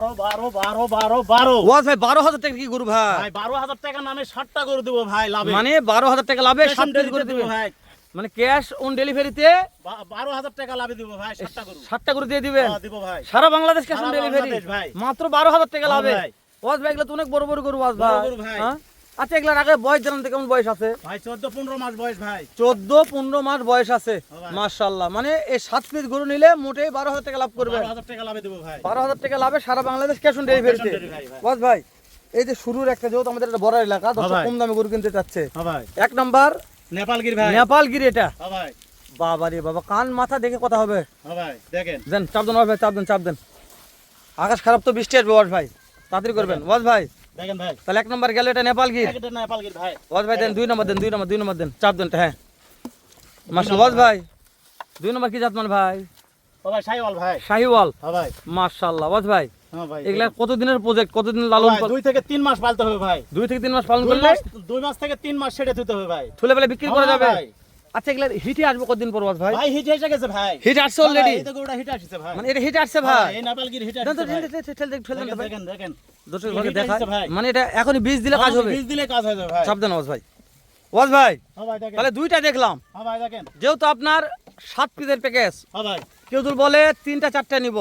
ওয়াজ ভাই 12,000 টাকা কি গরু ভাই? 12,000 টাকা নামে 60টা গরু দেবো ভাই লাভে। মানে 12,000 টাকা লাভে 60 পিস করে দিবে ভাই। মানে ক্যাশ অন ডেলিভারিতে 12,000 টাকা লাভে দিব ভাই 60টা গরু। 60টা গরু দিয়ে দিবেন? দিব ভাই। সারা বাংলাদেশ ক্যাশ অন সারা ডেলিভারি বাংলাদেশ ভাই। মাত্র 12,000 টাকা হ্যাঁ লাভে। ভাই। ওয়াজ ভাই এগুলো তো অনেক বড় বড় গরু ওয়াজ বড় ভাই। গরু ভাই। হ্যাঁ? আচ্ছা এগুলার আগে বয়স জানান তো কেমন বয়স আছে? ভাই 14-15 মাস বয়স ভাই। 14-15 মাস বয়স আছে। ভাই। মাশাআল্লাহ। মানে এই 7 পিস গরু নিলে মোটেই 12,000 টাকা লাভ করবে। 12,000 টাকা লাভে দেব ভাই। 12,000 টাকা লাভে সারা বাংলাদেশ ক্যাশ অন ডেলিভারিতে। ভাই। ওয়াজ ভাই এই যে শুরুর একটা যেহেতু আমাদের একটা বড় এলাকা দর্শক ভাই। কম দামে গরু কিনতে চাচ্ছে। হ্যাঁ ভাই। এক নাম্বার নেপালগির ভাই। নেপালগিরি এটা। হ্যাঁ ভাই। বাবা রে বাবা কান মাথা দেখে কথা হবে। হ্যাঁ ভাই দেখেন। দেন চাপ দেন ওয়াজ ভাই চাপ দেন। আকাশ খারাপ তো বৃষ্টি আসবে ওয়াজ ভাই তাড়াতাড়ি করবেন ওয়াজ ভাই। দেখেন ভাই। তাহলে এক নাম্বার গেল এটা নেপালগির। এটা নেপালগির ভাই। ওয়াজ ভাই দেন দুই নাম্বার দেন চাপ দেন হ্যাঁ মাশাআল্লাহ। ওয়াজ ভাই 2 নাম্বার কি জাতমান ভাই? ও ভাই শাহিওয়াল ভাই। শাহিওয়াল। হ্যাঁ ভাই। মাশাআল্লাহ। ওয়াজ ভাই হ্যাঁ ভাই। এগুলা কতদিনের প্রজেক্ট কতদিন লালন 2 থেকে 3 মাস পালতে হবে ভাই। 2 থেকে 3 মাস পালন করলে 2 মাস থেকে 3 মাস সেটা দিতে হবে ভাই। থুলে বেলে বিক্রি করা হ্যাঁ যাবে। ভাই। আচ্ছা এগুলা হিটে আসবে কতদিন পর ওয়াজ ভাই? ভাই হিট এসে গেছে ভাই। হিট আসছে অলরেডি। এই তো গরুটা হিট আসছে ভাই। মানে এটা হিট আসছে ভাই। এই নেপালগির হিট দেন আসছে তো ভাই। ঠেল দেন ভাই। দেখেন। দর্শক ভাই হিট দেখায় আসছে ভাই। মানে এটা এখনই বীজ দিলে কাজ হবে। বীজ দিলে কাজ হয়ে যাবে ভাই। চাপ দেন ওয়াজ ভাই। ওয়াজ ভাই হ্যাঁ ভাই দেখেন। তাহলে দুইটা দেখলাম। হ্যাঁ ভাই দেখেন। যেহেতু আপনার 7 পিসের প্যাকেজ হ্যাঁ ভাই। কেউ যদি বলে 3টা 4টা নিব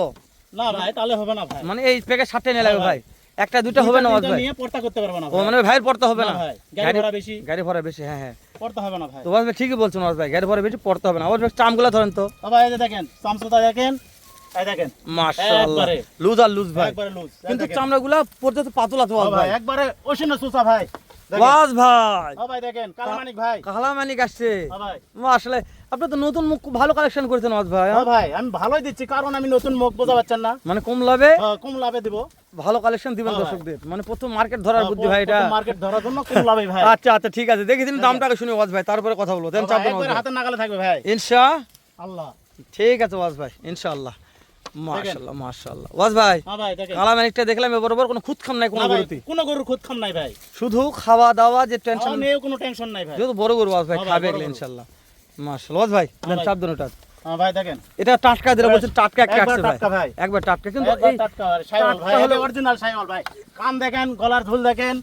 না ভাই তাহলে হবে না ভাই। মানে এই প্যাকেজ 7টা নিয়ে লাগবে ভাই। একটা দুইটা হবে না ওয়াজ ভাই। নিয়ে পড়তা করতে পারবো না ও ভাই। মানে ভাইয়ের পড়তে হবে না। না ভাই, গাড়ি ভাড়া বেশি। গাড়ি ভাড়া বেশি হ্যাঁ। পড়তে হবে না ভাই। তো ওয়াজ ভাই ঠিকই বলছেন ওয়াজ ভাই গাড়ি ভাড়া বেশি পড়তে হবে না। ওয়াজ ভাই চামগুলা ধরেন তো। হ্যাঁ ভাই এই যে দেখেন চামচুটা দেখেন। এই দেখেন। মাশাআল্লাহ একবারে। লুজ আর লুজ ভাই। একবারে লুজ। কিন্তু চামড়াগুলা পর্যন্ত পাতলা তো ওয়াজ হ্যাঁ ভাই। ভাই একবারে ওশিনা সুসা ভাই। দেখেন। ওয়াজ ভাই হ্যাঁ ভাই দেখেন কালামানিক ভাই। কালামানিক আসছে। হ্যাঁ ভাই। আসলে আপনি তো নতুন মুখ খুব ভালো কালেকশন করেছেন ওয়াজ ভাই। হ্যাঁ ভাই আমি ভালোই দিচ্ছি কারণ আমি নতুন মুখ বোঝা পাচ্ছেন না। মানে কম লাভে কম লাভে দিব। ভালো কালেকশন দিবেন হ্যাঁ ভাই। দর্শকদের। মানে প্রথম মার্কেট ধরার বুদ্ধি ভাই এটা। মার্কেট ধরার জন্য কম লাভে ভাই। আচ্ছা ঠিক আছে দেখি দিন দামটাকে শুনি ওয়াজ ভাই তারপরে কথা বলবো। দেন চাপ দেন একবারে হাতে নাগালে থাকবে ভাই। ইনশাআল্লাহ। আল্লাহ। ঠিক আছে ওয়াজ ভাই ইনশাআল্লাহ। মাশাআল্লাহ ওয়াজ ভাই হ্যাঁ ভাই দেখেন। কালামানিকটা দেখলাম বরাবর কোনো খুঁতখাম নাই কোনো না ভাই, গরুতে। কোনো গরুর খুদ খাম নাই ভাই। শুধু খাওয়া দাওয়া যে টেনশন নিয়ে কোনো টেনশন নাই ভাই। যেহেতু বড় গরু ওয়াজ ভাই হ্যাঁ ভাই, খাবে বড় এগুলো গরু। ইনশাআল্লাহ। মাশাআল্লাহ ওয়াজ ভাই দেন ভাই। চাপ দেন ওটা। হ্যাঁ ভাই দেখেন। এটা টাটকা দিলে বলছেন টাটকা একটা একবার আসছে টাটকা ভাই। ভাই। একবার টাটকা কিন্তু একবার এই টাটকা আর শাইওয়াল ভাই, টাটকা হলো- এটা অরিজিনাল শাইওয়াল ভাই। কান দেখেন, গলার ঝুল দেখেন,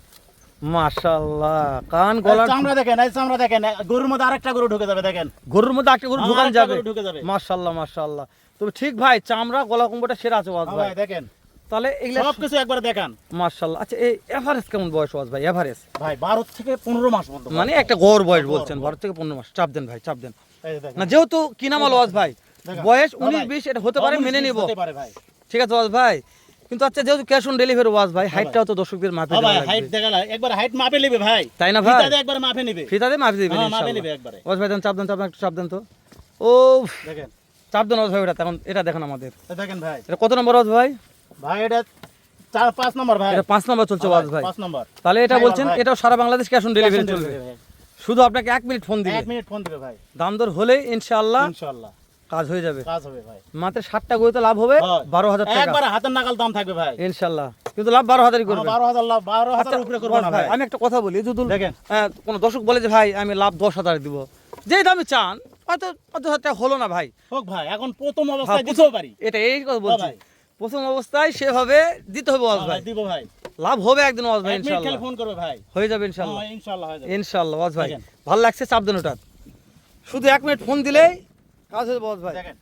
মাশাআল্লাহ কান এই গলা চামড়া দেখেন, এই চামড়া দেখেন। গরুর মধ্যে আরেকটা গরু ঢুকে যাবে দেখেন। গরুর মধ্যে একটা গরু হ্যাঁ, ঢুকান আরেকটা যাবে। গরু ঢুকে যাবে। মাশাআল্লাহ তবে ঠিক ভাই চামড়া গলা কম্বটা সেরা আছে ওয়াজ হ্যাঁ ভাই। ভাই দেখেন। তাহলে এগুলা সবকিছু একবার দেখান। মাশাআল্লাহ। আচ্ছা এই এভারেজ কেমন বয়স ওয়াজ ভাই এভারেজ? ভাই 12 থেকে 15 মাস বলতে মানে একটা গড় বয়স বলছেন 12 থেকে 15 মাস। চাপ দেন ভাই চাপ দেন। এই যে দেখেন। না যেহেতু কিনা মাল ওয়াজ ভাই দেখেন। বয়স হ্যাঁ 19 ভাই। 20 এটা হতে পারে মেনে নিব। হতে পারে ভাই। ঠিক আছে ওয়াজ ভাই কিন্তু আচ্ছা যেহেতু ক্যাশ অন ডেলিভারি ওয়াজ ভাই হাইটটাও তো দর্শকদের মাপে হ্যাঁ দেওয়া ভাই হাইট লাগবে। দেখাল, একবার হাইট মাপে নেবে ভাই। তাই না ভাই? ফিতাতে একবার মাপে নেবে। ফিতাতে মাপে দিবেন হ্যাঁ, মাপে নেবে ইনশাআল্লাহ। একবারে। ওয়াজ ভাই দেন চাপ দেন একটু চাপ দেন তো। ও দেখেন। চাপ দেন ওয়াজ ভাই এটা এখন এটা দেখেন আমাদের। এই দেখেন ভাই। এটা কত নম্বর ওয়াজ ভাই? ভাই এটা 4-5 নম্বর ভাই। এটা 5 নম্বর চলছে ওয়াজ ভাই। 5 নম্বর। তাহলে এটা শাইওয়াল বলছেন ভাই। এটাও সারা Bangladesh cash on delivery Cash on চলবে। delivery ভাই। শুধু আপনাকে 1 মিনিট ফোন দিলে 1 মিনিট ফোন দিবে ভাই। দাম দর হলে ইনশাআল্লাহ ইনশাআল্লাহ কাজ হয়ে যাবে। কাজ হবে ভাই। মাত্র 60টা গরুতে লাভ হবে হ্যাঁ। 12,000 টাকা একবার হাতের নাগাল দাম থাকবে ভাই। ইনশাআল্লাহ। কিন্তু লাভ 12,000ই করবে। 12,000 লাভ, 12,000 আচ্ছা উপরে করব ওয়াজ না ভাই ভাই। আমি একটা কথা বলি যদি দেখেন। কোন দর্শক বলে যে ভাই আমি লাভ 10,000 দিব যেই দামে চান হয়তো 10,000 টাকা হলো না ভাই। হোক ভাই, এখন প্রথম হ্যাঁ, অবস্থায় দিতেও পারি। এটা এই কথা বলছি। ভাই। প্রথম অবস্থায় সেভাবে দিতে হবে ওয়াজ হ্যাঁ ভাই। ভাই, দিব ভাই। লাভ হবে একদিন ওয়াজ ভাই 1 মিনিট খেলে ইনশাআল্লাহ। ফোন করবে ভাই। হয়ে যাবে ইনশাআল্লাহ। হ্যাঁ, ইনশাআল্লাহ হয়ে যাবে। ইনশাআল্লাহ ওয়াজ ভাই দেখেন। ভালো লাগছে চাপ দেন ওটা। শুধু 1 মিনিট ফোন দিলেই কাজ হয়ে যাবে ওয়াজ ভাই। দেখেন।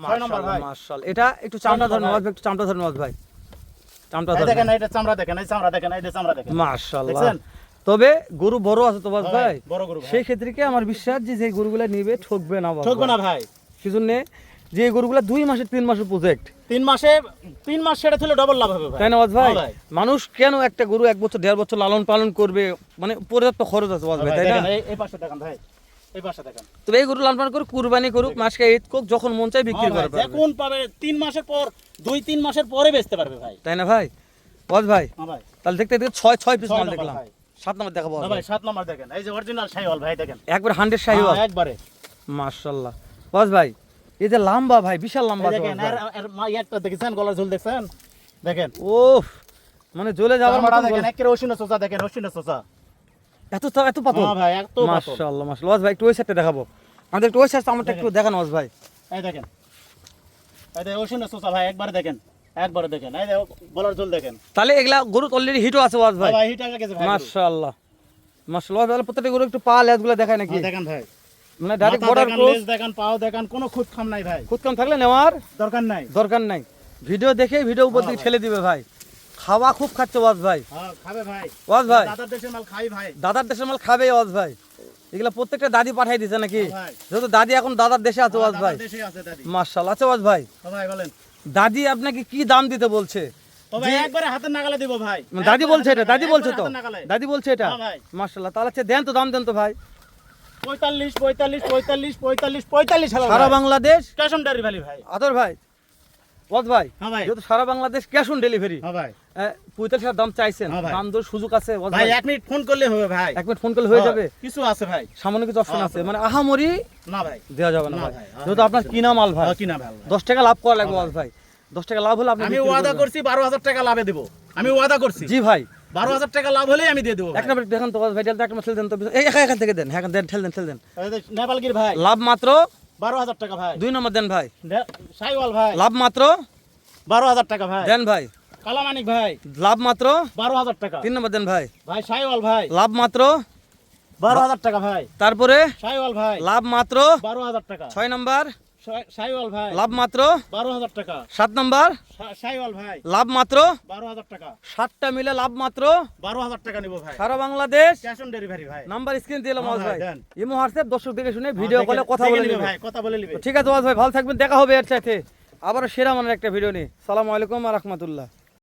6 নম্বর ভাই। মাশাআল্লাহ এটা একটু চামড়া ধরেন ভাই। ওয়াজ ভাই একটু চামড়া ধরেন ওয়াজ ভাই। চামড়া এই ধরেন দেখেন, এটা চামড়া দেখেন, এই চামড়া দেখেন, এই যে চামড়া দেখেন। মাশাআল্লাহ। দেখছেন? তবে গরু বড় আছে তো ওয়াজ হ্যাঁ ভাই। বড় গরু ভাই। সেই ক্ষেত্রে কি আমার বিশ্বাস যে গরুগুলা নিবে ঠকবে না ওয়াজ ঠকবে ভাই। না ভাই। সেজন্য যে গরুগুলা 2 মাসের 3 মাসের প্রজেক্ট 3 মাস সেটা ছিল ডবল লাভ হবে ভাই। তাই না ওয়াজ ভাই? হ্যাঁ ভাই। মানুষ কেন একটা গরু 1 বছর 1.5 বছর লালন পালন করবে মানে পর্যাপ্ত খরচ আছে ওয়াজ ভাই তাই না? দেখেন, এই পাশে দেখেন ভাই। এই পাশে দেখেন। তবে এই গরু লালন পালন করে কুরবানি করুক মাসকে ঈদ করুক যখন মন চায় বিক্রি হ্যাঁ ভাই, করে পারবে। যখন পাবে 3 মাসের পর, 2-3 মাসের পরে বেচতে পারবে ভাই। তাই না ভাই? ওয়াজ ভাই হ্যাঁ ভাই। তাহলে দেখতে দেখতে 6 পিস 6 মাল নম্বর দেখলাম। ভাই। 7 নম্বর দেখাবো না ভাই, 7 নম্বর দেখেন। এই যে অরিজিনাল শাইওয়াল ভাই দেখেন। একবার 100 শাহিওয়াল হ্যাঁ, একবারে। মাশাআল্লাহ। ওয়াজ ভাই এই যে লম্বা ভাই বিশাল লম্বা এই তো দেখেন, ওয়াজ ভাই। এর একটা দেখেছেন, গলার ঝুল দেখছেন? দেখেন। ওফ মানে জ্বলে যাওয়ার চামড়া মতো দেখেন, একেবারে অসীনা চোচা দেখেন, অসীনা চোচা। এত পাতল। হ্যাঁ ভাই, এত পাতল। মাশাআল্লাহ মাশাআল্লাহ। ওয়াজ ভাই একটু ওই সাইডটা দেখাবো আমাদের একটু ওই সাইড আমারটা একটু দেখান ওয়াজ ভাই। এই দেখেন। এই যে অসীনা চোচা ভাই, একবারে দেখেন। একবারে দেখেন, এই দেখো বলার ঝোল দেখেন। তাহলে এগুলা গরু অলরেডি হিটও আছে ওয়াজ ভাই। ভাই হিট আগে গেছে ভাই। মাশাআল্লাহ মাশাআল্লাহ, তাহলে প্রত্যেকটা গরু একটু পা লেজগুলো দেখায় নাকি? দেখেন ভাই, মানে ডাইরেক্ট মাথা বর্ডার দেখেন, ক্রস, লেজ দেখেন, পাও দেখেন, কোনো খুদ খাম নাই ভাই। খুদ কাম থাকলে নেওয়ার দরকার নাই। দরকার নাই। ভিডিও দেখে ভিডিও উপর দিকে ঠেলে দিবে ভাই। খাওয়া খুব খাচ্ছে ওয়াজ ভাই। হ্যাঁ খাবে ভাই। ওয়াজ ভাই দাদার দেশের মাল খাই ভাই। দাদার দেশের মাল খাবে ওয়াজ ভাই। এগুলা প্রত্যেকটা দাদি পাঠাই দিছে নাকি? ভাই। যেহেতু দাদি এখন দাদার দেশে আছে ওয়াজ ভাই। দাদার দেশে আছে দাদি। মাশাআল্লাহ আছে ওয়াজ ভাই। ভাই বলেন। দাদি আপনাকে কি দাম দিতে বলছে? ভাই একবারে হাতের নাগালে দিব ভাই। দাদি বলছে এটা, দাদি বলছে তো, হাতের নাগালে। দাদি বলছে এটা। হ্যাঁ ভাই। মাশাআল্লাহ, তাহলে হচ্ছে দেন তো, দাম দেন তো ভাই। 45 45 45 45 45 হলো সারা বাংলাদেশ ক্যাশ অন ডেলিভারি ভাই। আদর ভাই, ওয়াজ ভাই, হ্যাঁ ভাই। যেহেতু সারা বাংলাদেশ ক্যাশ অন ডেলিভারি, হ্যাঁ ভাই। 45 দাম চাইছেন, হ্যাঁ ভাই। দাম দর সুযোগ আছে ওয়াজ ভাই ভাই। 1 মিনিট ফোন করলে হবে ভাই। 1 মিনিট ফোন করলে হয়ে যাবে। কিছু আছে ভাই। সামান্য কিছু অপশন হ্যাঁ, আছে, মানে আহামরি না ভাই। দেওয়া যাবে না না ভাই। ভাই, যেহেতু আপনার কিনা মাল ভাই, কিনা ভাই। 10 টাকা লাভ করা লাগবে ওয়াজ ভাই। 10 টাকা লাভ হলে আপনি আমি বিক্রি ওয়াদা করবেন। করছি 12000 টাকা লাভে দেব। আমি ওয়াদা করছি। জি ভাই, 12000 টাকা লাভ হলেই আমি দিয়ে দেব। এক নম্বর দেখেন তো ওয়াজ ভাই, একটা ঠেল দেন তো, এই এখান থেকে দেন, হ্যাঁ দেন, ঠেল দেন। নেপালগির ভাই লাভ মাত্র 12000 টাকা ভাই। 2 নম্বর দেন ভাই। সাইওয়াল ভাই লাভ মাত্র 12000 টাকা ভাই। দেন ভাই। কালামানিক ভাই লাভ মাত্র 12000 টাকা। 3 নম্বর দেন ভাই। ভাই সাইওয়াল ভাই লাভ মাত্র 12000 টাকা ভাই। তারপরে সাইওয়াল ভাই লাভ মাত্র 12000 টাকা। 6 নম্বর সাইওয়াল ভাই লাভ মাত্র 12000 টাকা। 7 নম্বর সাইওয়াল ভাই লাভ মাত্র 12000 টাকা। 7টা মিলে লাভ মাত্র 12000 টাকা নিব ভাই। সারা বাংলাদেশ। ক্যাশ অন ডেলিভারি ভাই। নাম্বার স্ক্রিন দিলাম ওয়াজ হ্যাঁ ভাই, ভাই, দেন। ইমো হোয়াটসঅ্যাপ দর্শক দেখে শুনে ভিডিও কলে কথা বলে নিবে নেবে ভাই, কথা বলে নিবে। ঠিক আছে ওয়াজ ভাই, ভালো থাকবেন, দেখা হবে এর সাথে আবার সেরা মানের একটা ভিডিও নিয়ে। সালামু আলাইকুম ওয়া রাহমাতুল্লাহ।